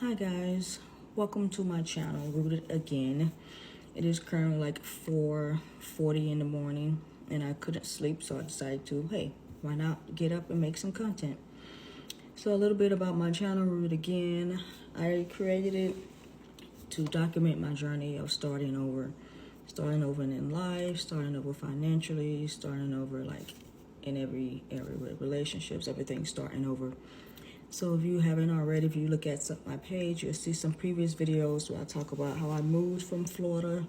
Hi guys, welcome to my channel, Rooted Again. It is currently like 4:40 in the morning and I couldn't sleep, so I decided to, hey, why not get up and make some content. So a little bit about my channel, Rooted Again. I created it to document my journey of starting over in life, starting over financially, starting over like in every area with relationships, everything starting over. So if you haven't already, if you look at my page, you'll see some previous videos where I talk about how I moved from Florida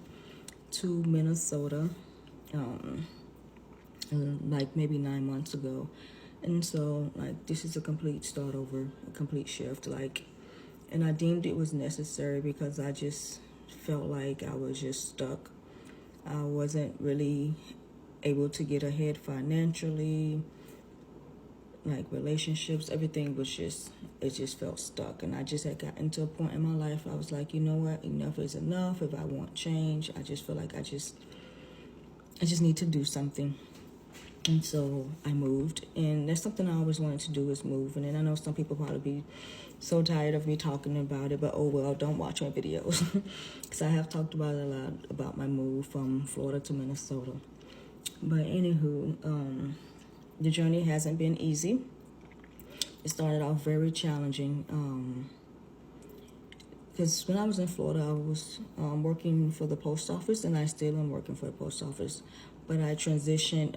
to Minnesota, like maybe 9 months ago. And so like this is a complete start over, a complete shift, and I deemed it was necessary because I just felt like I was just stuck. I wasn't really able to get ahead financially, like relationships, everything was it just felt stuck. And I just had gotten to a point in my life I was like, you know what, enough is enough. If I want change, I just feel like I just need to do something. And so I moved, and that's something I always wanted to do, is move. And then I know some people probably be so tired of me talking about it, but oh well, don't watch my videos because I have talked about it a lot, about my move from Florida to Minnesota. But anywho, the journey hasn't been easy. It started off very challenging because when I was in Florida, I was working for the post office, and I still am working for the post office. But I transitioned,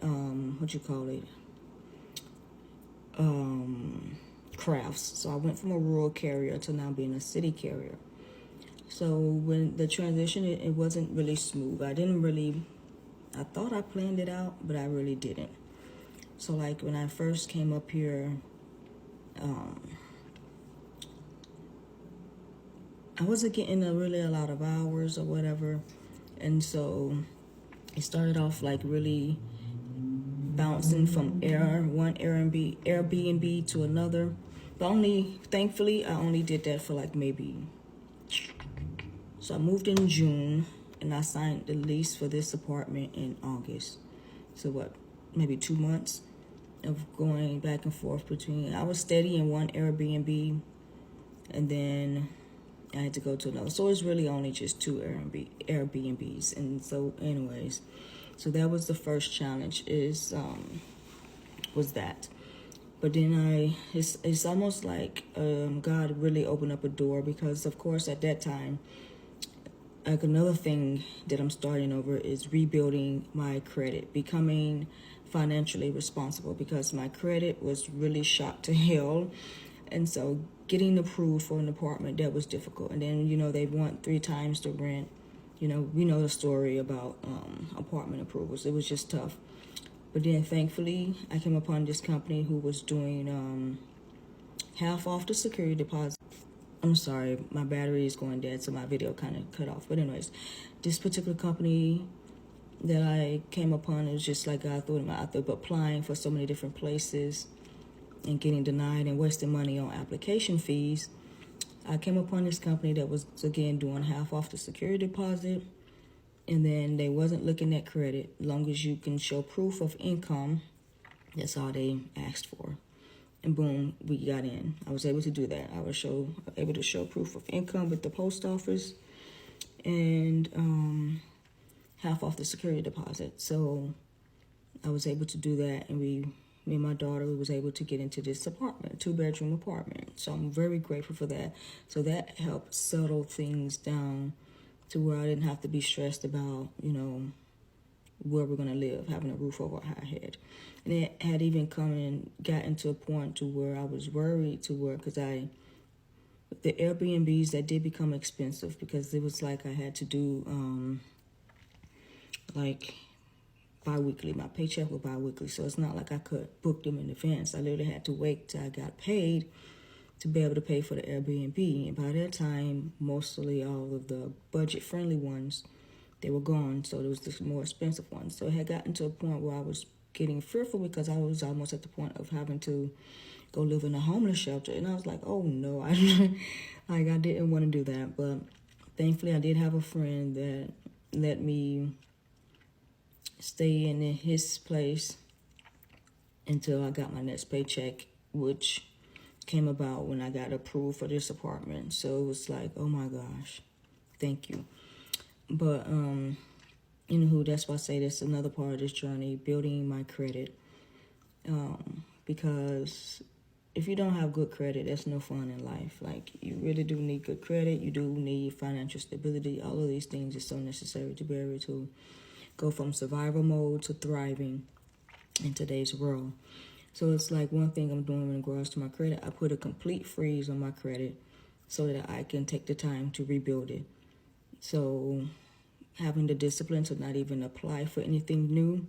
crafts. So I went from a rural carrier to now being a city carrier. So when the transition, it wasn't really smooth. I thought I planned it out, but I really didn't. So like when I first came up here, I wasn't getting a lot of hours or whatever. And so it started off like really bouncing from one Airbnb to another. But thankfully, I only did that for like maybe. So I moved in June, and I signed the lease for this apartment in August. So what, maybe 2 months of going back and forth between. I was steady in one Airbnb, and then I had to go to another. So it's really only just two Airbnbs. And so anyways, so that was the first challenge, was that. But then it's almost like God really opened up a door, because of course at that time, like another thing that I'm starting over is rebuilding my credit, becoming financially responsible, because my credit was really shot to hell. And so getting approved for an apartment, that was difficult. And then, they want 3 times the rent. We know the story about apartment approvals. It was just tough. But then thankfully, I came upon this company who was doing half off the security deposit. I'm sorry, my battery is going dead, so my video kind of cut off. But anyways, this particular company that I came upon, it was just like I threw my out there, but applying for so many different places and getting denied and wasting money on application fees. I came upon this company that was, again, doing half off the security deposit, and then they wasn't looking at credit. As long as you can show proof of income, that's all they asked for. And boom, we got in. I was able to do that. I was able to show proof of income with the post office, and half off the security deposit. So I was able to do that, and me and my daughter, we was able to get into this apartment, 2-bedroom apartment. So I'm very grateful for that. So that helped settle things down to where I didn't have to be stressed about, where we're gonna live, having a roof over our head. And it had even gotten to a point to where I was worried because the Airbnbs, that did become expensive, because it was like I had to do like bi-weekly. My paycheck was bi-weekly, so it's not like I could book them in advance. I literally had to wait till I got paid to be able to pay for the Airbnb. And by that time, mostly all of the budget-friendly ones, they were gone, so there was the more expensive ones. So it had gotten to a point where I was getting fearful, because I was almost at the point of having to go live in a homeless shelter. And I was like, oh no, I didn't want to do that. But thankfully, I did have a friend that let me stay in his place until I got my next paycheck, which came about when I got approved for this apartment. So it was like, oh my gosh, thank you. But anywho, that's why I say that's another part of this journey, building my credit. Because if you don't have good credit, there's no fun in life. Like, you really do need good credit. You do need financial stability. All of these things are so necessary to be able to go from survival mode to thriving in today's world. So it's like one thing I'm doing in regards to my credit, I put a complete freeze on my credit so that I can take the time to rebuild it. So having the discipline to not even apply for anything new,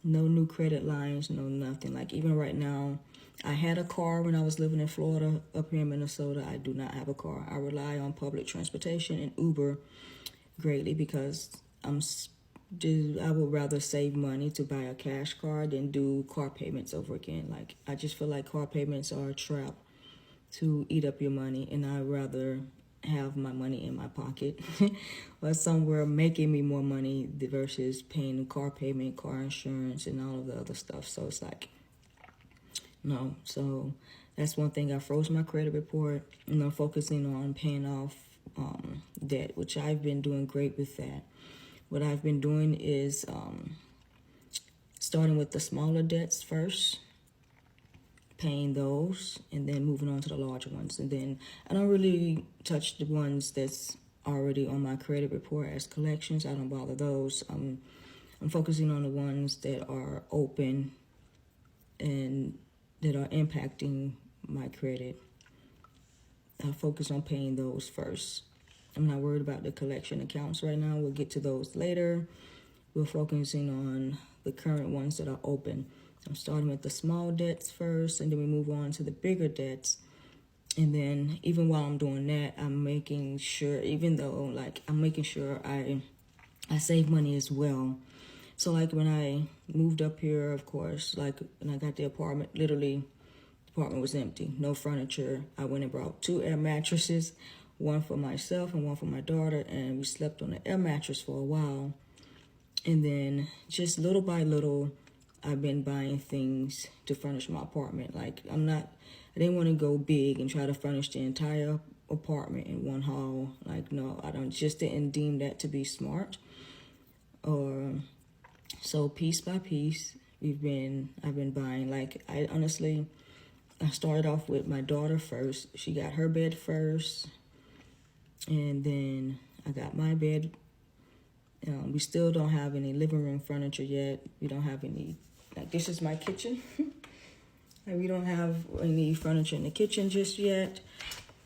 no new credit lines, no nothing. Like, even right now, I had a car when I was living in Florida. Up here in Minnesota, I do not have a car. I rely on public transportation and Uber greatly because I would rather save money to buy a cash car than do car payments over again. Like, I just feel like car payments are a trap to eat up your money, and I'd rather have my money in my pocket or somewhere making me more money versus paying the car payment, car insurance, and all of the other stuff. So it's like, no. So that's one thing. I froze my credit report, focusing on paying off debt, which I've been doing great with that. What I've been doing is starting with the smaller debts first, paying those, and then moving on to the larger ones. And then I don't really touch the ones that's already on my credit report as collections. I don't bother those. I'm focusing on the ones that are open and that are impacting my credit. I focus on paying those first. I'm not worried about the collection accounts right now. We'll get to those later. We're focusing on the current ones that are open. I'm starting with the small debts first, and then we move on to the bigger debts. And then even while I'm doing that, I'm making sure, I'm making sure I save money as well. So like when I moved up here, of course, like when I got the apartment, literally the apartment was empty, no furniture. I went and brought 2 air mattresses, one for myself and one for my daughter, and we slept on the air mattress for a while. And then just little by little, I've been buying things to furnish my apartment. Like, I didn't want to go big and try to furnish the entire apartment in one haul. Like, no, didn't deem that to be smart. So piece by piece, I've been buying. Like, I started off with my daughter first. She got her bed first, and then I got my bed. We still don't have any living room furniture yet. We don't have any, like, this is my kitchen. And we don't have any furniture in the kitchen just yet,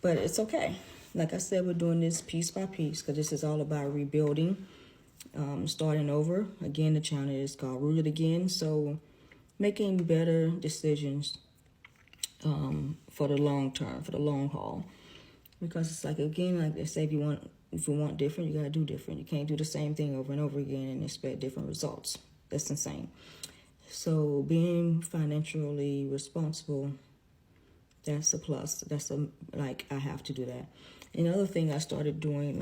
but it's okay. Like I said, we're doing this piece by piece because this is all about rebuilding, starting over. Again, the channel is called Rooted Again. So making better decisions for the long term, for the long haul. Because it's like, again, like they say, if you want different, you gotta do different. You can't do the same thing over and over again and expect different results. That's insane. So being financially responsible, that's a plus. I have to do that. Another thing I started doing,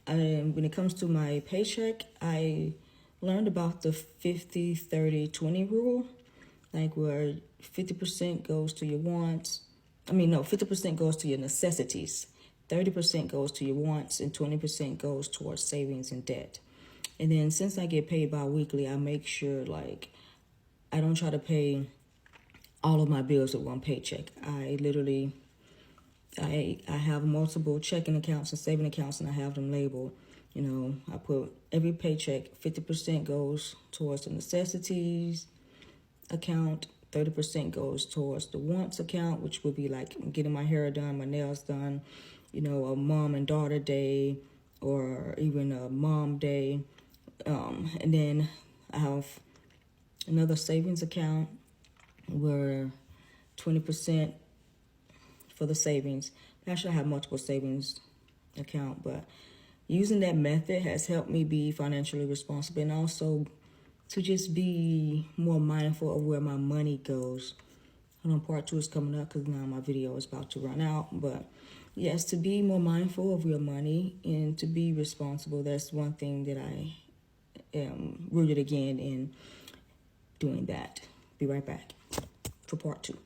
when it comes to my paycheck, I learned about the 50-30-20 rule, like where 50% goes to your wants. 50% goes to your necessities, 30% goes to your wants, and 20% goes towards savings and debt. And then since I get paid bi-weekly, I make sure, like, I don't try to pay all of my bills with one paycheck. I have multiple checking accounts and saving accounts, and I have them labeled. I put every paycheck, 50% goes towards the necessities account, 30% goes towards the wants account, which would be like getting my hair done, my nails done, a mom and daughter day, or even a mom day. And then I have another savings account where 20% for the savings. Actually, I have multiple savings account, but using that method has helped me be financially responsible, and also to just be more mindful of where my money goes. I know part 2 is coming up because now my video is about to run out. But yes, to be more mindful of your money and to be responsible, that's one thing that I am rooted again in doing that. Be right back for part 2.